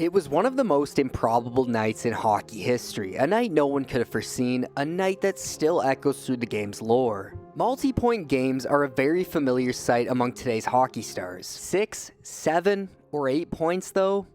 It was one of the most improbable nights in hockey history, a night no one could have foreseen, a night that still echoes through the game's lore. Multi-point games are a very familiar sight among today's hockey stars. 6, 7, or 8 points though?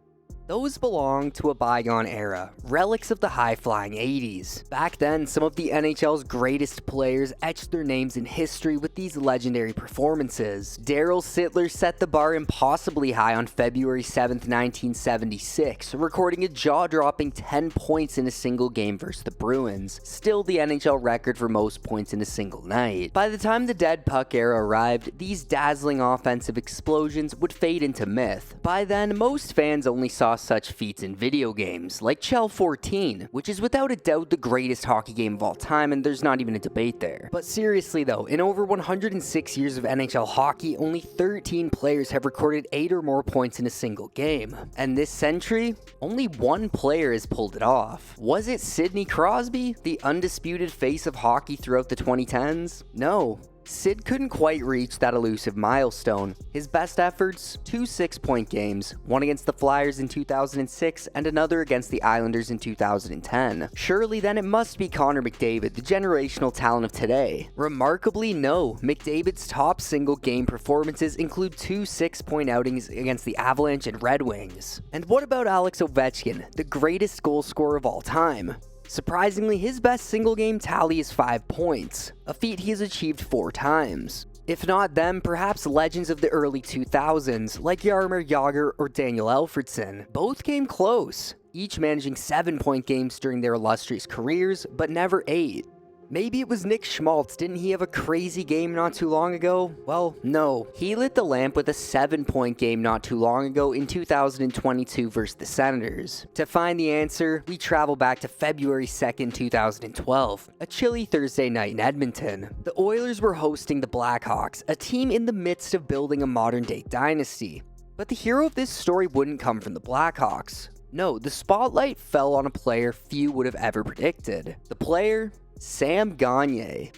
Those belong to a bygone era, relics of the high-flying 80s. Back then, some of the NHL's greatest players etched their names in history with these legendary performances. Daryl Sittler set the bar impossibly high on February 7th, 1976, recording a jaw-dropping 10 points in a single game versus the Bruins, still the NHL record for most points in a single night. By the time the dead puck era arrived, these dazzling offensive explosions would fade into myth. By then, most fans only saw such feats in video games, like Chell 14, which is without a doubt the greatest hockey game of all time, and there's not even a debate there. But seriously though, in over 106 years of NHL hockey, only 13 players have recorded 8 or more points in a single game. And this century, only one player has pulled it off. Was it Sidney Crosby, the undisputed face of hockey throughout the 2010s? No. Sid couldn't quite reach that elusive milestone. His best efforts, 2 6-point games, one against the Flyers in 2006 and another against the Islanders in 2010. Surely then it must be Connor McDavid, the generational talent of today. Remarkably, no. McDavid's top single game performances include 2 6-point outings against the Avalanche and Red Wings. And what about Alex Ovechkin, the greatest goal scorer of all time? Surprisingly, his best single game tally is 5 points, a feat he has achieved 4 times. If not them, perhaps legends of the early 2000s like Jaromir Jagr or Daniel Alfredsson. Both came close, each managing 7-point games during their illustrious careers, but never 8. Maybe it was Nick Schmaltz, didn't he have a crazy game not too long ago? Well, no. He lit the lamp with a 7-point game not too long ago in 2022 versus the Senators. To find the answer, we travel back to February 2nd, 2012, a chilly Thursday night in Edmonton. The Oilers were hosting the Blackhawks, a team in the midst of building a modern-day dynasty. But the hero of this story wouldn't come from the Blackhawks. No, the spotlight fell on a player few would have ever predicted. The player? Sam Gagner.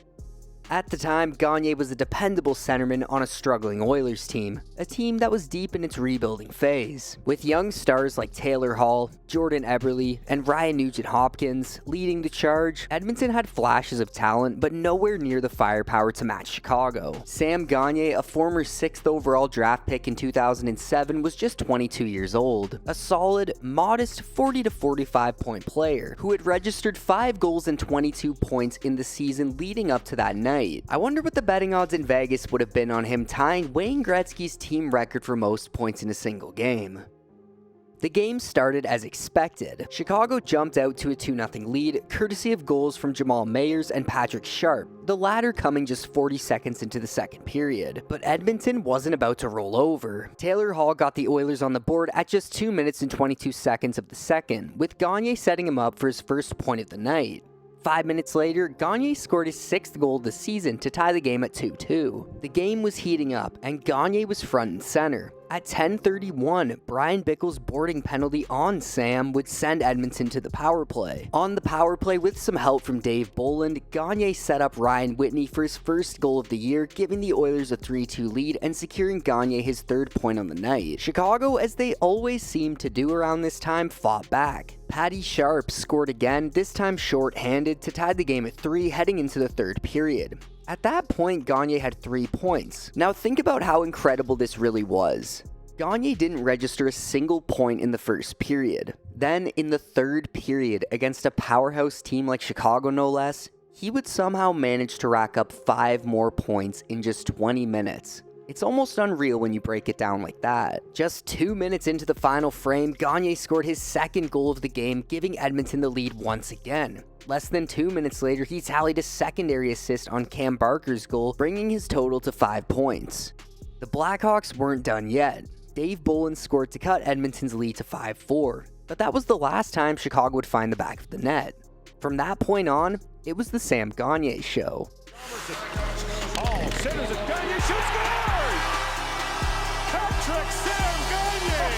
At the time, Gagner was a dependable centerman on a struggling Oilers team, a team that was deep in its rebuilding phase. With young stars like Taylor Hall, Jordan Eberle, and Ryan Nugent-Hopkins leading the charge, Edmonton had flashes of talent, but nowhere near the firepower to match Chicago. Sam Gagner, a former 6th overall draft pick in 2007, was just 22 years old, a solid, modest 40 to 45 point player who had registered 5 goals and 22 points in the season leading up to that night. I wonder what the betting odds in Vegas would have been on him tying Wayne Gretzky's team record for most points in a single game. The game started as expected. Chicago jumped out to a 2-0 lead, courtesy of goals from Jamal Mayers and Patrick Sharp, the latter coming just 40 seconds into the second period. But Edmonton wasn't about to roll over. Taylor Hall got the Oilers on the board at just 2 minutes and 22 seconds of the second, with Gagner setting him up for his first point of the night. 5 minutes later, Gagner scored his 6th goal of the season to tie the game at 2-2. The game was heating up, and Gagner was front and center. At 10:31, Brian Bickell's boarding penalty on Sam would send Edmonton to the power play. On the power play, with some help from Dave Bolland, Gagner set up Ryan Whitney for his first goal of the year, giving the Oilers a 3-2 lead and securing Gagner his 3rd point on the night. Chicago, as they always seem to do around this time, fought back. Patty Sharp scored again, this time short-handed, to tie the game at 3 heading into the 3rd period. At that point, Gagner had 3 points. Now think about how incredible this really was. Gagner didn't register a single point in the first period. Then, in the 3rd period, against a powerhouse team like Chicago no less, he would somehow manage to rack up 5 more points in just 20 minutes. It's almost unreal when you break it down like that. Just 2 minutes into the final frame, Gagner scored his 2nd goal of the game, giving Edmonton the lead once again. Less than 2 minutes later, he tallied a secondary assist on Cam Barker's goal, bringing his total to 5 points. The Blackhawks weren't done yet. Dave Bolland scored to cut Edmonton's lead to 5-4, but that was the last time Chicago would find the back of the net. From that point on, it was the Sam Gagner show. Oh, centers it, Gagner shoots, scores! Hat-trick Sam Gagner,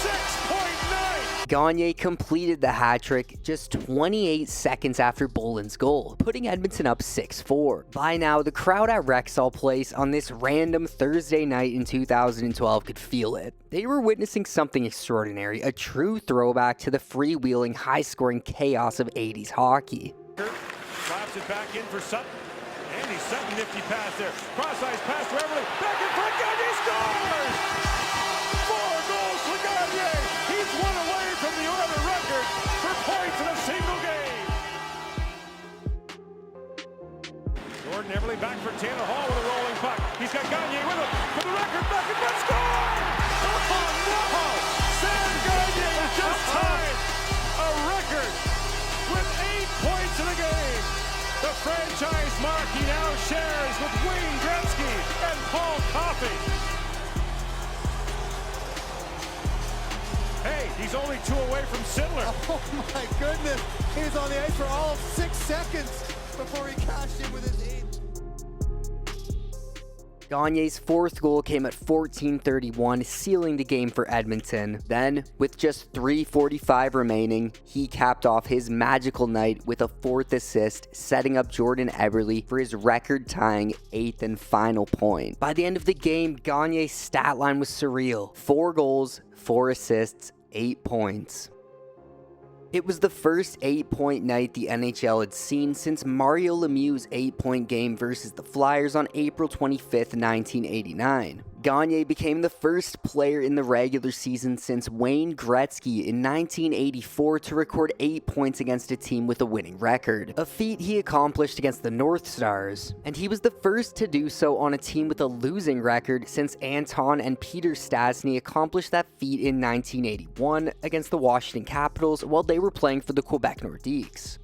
6.9! Gagne completed the hat trick just 28 seconds after Boland's goal, putting Edmonton up 6-4. By now, the crowd at Rexall Place on this random Thursday night in 2012 could feel it. They were witnessing something extraordinary, a true throwback to the freewheeling, high-scoring chaos of 80s hockey. Slaps it back in for Sutton. Andy Sutton, nifty pass there. Cross-ice pass to Everly. Back in front, Gagne scores! 4 goals for Gagne! He's one away from the Oilers record for points in a single game. Jordan Everly back for Taylor Hall with a rolling puck. He's got Gagne with him for the record. Back in front, score! Oh no! Sam Gagne has just tied a record with 8 points in a game. The franchise mark he now shares with Wayne Gretzky and Paul Coffey. Hey, he's only 2 away from Sidler. Oh my goodness. He was on the ice for all of 6 seconds before he cashed in with his 8th. Gagne's 4th goal came at 14:31, sealing the game for Edmonton. Then, with just 3:45 remaining, he capped off his magical night with a 4th assist, setting up Jordan Eberle for his record-tying 8th and final point. By the end of the game, Gagne's stat line was surreal. 4 goals, 4 assists, 8 points. It was the first 8-point night the NHL had seen since Mario Lemieux's 8-point game versus the Flyers on April 25th, 1989. Gagne became the first player in the regular season since Wayne Gretzky in 1984 to record 8 points against a team with a winning record, a feat he accomplished against the North Stars, and he was the first to do so on a team with a losing record since Anton and Peter Stastny accomplished that feat in 1981 against the Washington Capitals while they were playing for the Quebec Nordiques.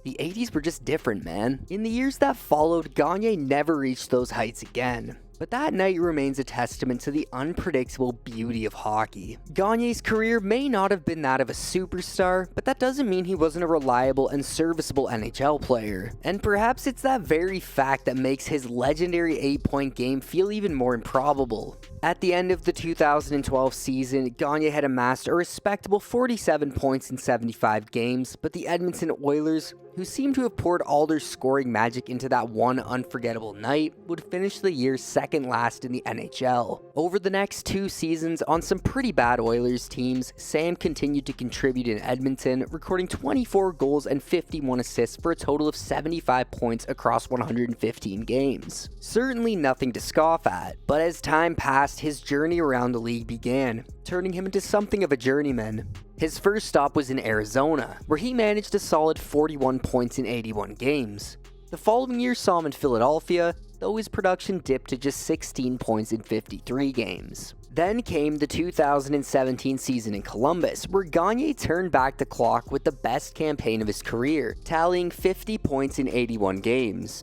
The 80s were just different, man. In the years that followed, Gagne never reached those heights again. But that night remains a testament to the unpredictable beauty of hockey. Gagne's career may not have been that of a superstar, but that doesn't mean he wasn't a reliable and serviceable NHL player. And perhaps it's that very fact that makes his legendary 8-point game feel even more improbable. At the end of the 2012 season, Gagne had amassed a respectable 47 points in 75 games, but the Edmonton Oilers, who seemed to have poured all their scoring magic into that one unforgettable night, would finish the year second last in the NHL. Over the next 2 seasons, on some pretty bad Oilers teams, Sam continued to contribute in Edmonton, recording 24 goals and 51 assists for a total of 75 points across 115 games. Certainly nothing to scoff at, but as time passed, his journey around the league began, turning him into something of a journeyman. His first stop was in Arizona, where he managed a solid 41 points in 81 games. The following year saw him in Philadelphia, though his production dipped to just 16 points in 53 games. Then came the 2017 season in Columbus, where Gagne turned back the clock with the best campaign of his career, tallying 50 points in 81 games.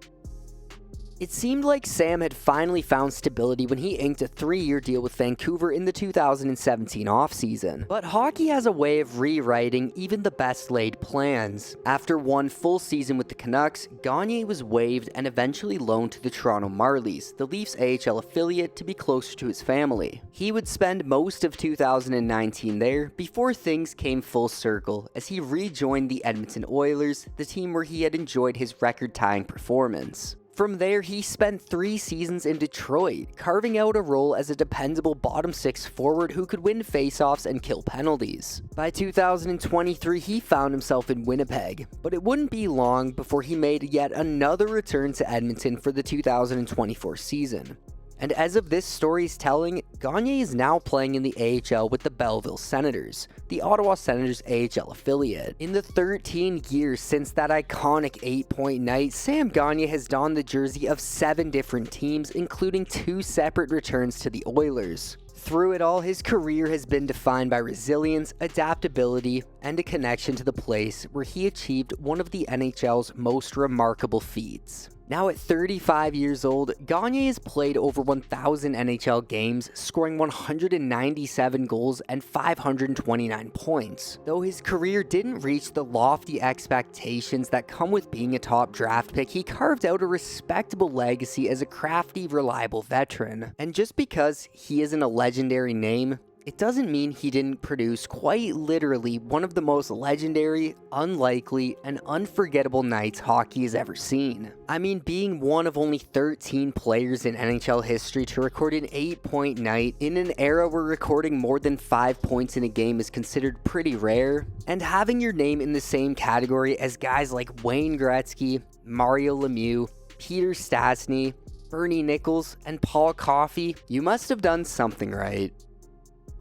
It seemed like Sam had finally found stability when he inked a 3-year deal with Vancouver in the 2017 offseason. But hockey has a way of rewriting even the best laid plans. After one full season with the Canucks, Gagne was waived and eventually loaned to the Toronto Marlies, the Leafs AHL affiliate, to be closer to his family. He would spend most of 2019 there before things came full circle as he rejoined the Edmonton Oilers, the team where he had enjoyed his record-tying performance. From there, he spent 3 seasons in Detroit, carving out a role as a dependable bottom 6 forward who could win faceoffs and kill penalties. By 2023, he found himself in Winnipeg, but it wouldn't be long before he made yet another return to Edmonton for the 2024 season. And as of this story's telling, Gagne is now playing in the AHL with the Belleville Senators, the Ottawa Senators AHL affiliate. In the 13 years since that iconic 8-point night, Sam Gagne has donned the jersey of 7 different teams, including 2 separate returns to the Oilers. Through it all, his career has been defined by resilience, adaptability, and a connection to the place where he achieved one of the NHL's most remarkable feats. Now at 35 years old, Gagne has played over 1,000 NHL games, scoring 197 goals and 529 points. Though his career didn't reach the lofty expectations that come with being a top draft pick, he carved out a respectable legacy as a crafty, reliable veteran. And just because he isn't a legendary name, it doesn't mean he didn't produce quite literally one of the most legendary, unlikely, and unforgettable nights hockey has ever seen. I mean, being one of only 13 players in NHL history to record an 8-point night in an era where recording more than 5 points in a game is considered pretty rare, and having your name in the same category as guys like Wayne Gretzky, Mario Lemieux, Peter Stastny, Bernie Nichols, and Paul Coffey, you must have done something right.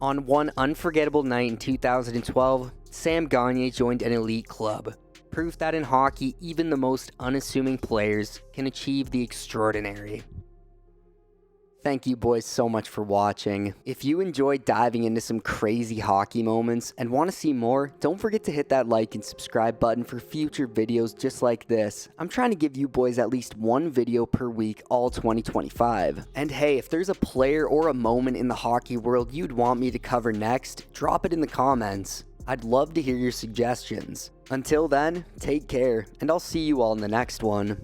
On one unforgettable night in 2012, Sam Gagner joined an elite club. Proof that in hockey, even the most unassuming players can achieve the extraordinary. Thank you boys so much for watching. If you enjoyed diving into some crazy hockey moments and want to see more, don't forget to hit that like and subscribe button for future videos just like this. I'm trying to give you boys at least one video per week all 2025. And hey, if there's a player or a moment in the hockey world you'd want me to cover next, drop it in the comments. I'd love to hear your suggestions. Until then, take care, and I'll see you all in the next one.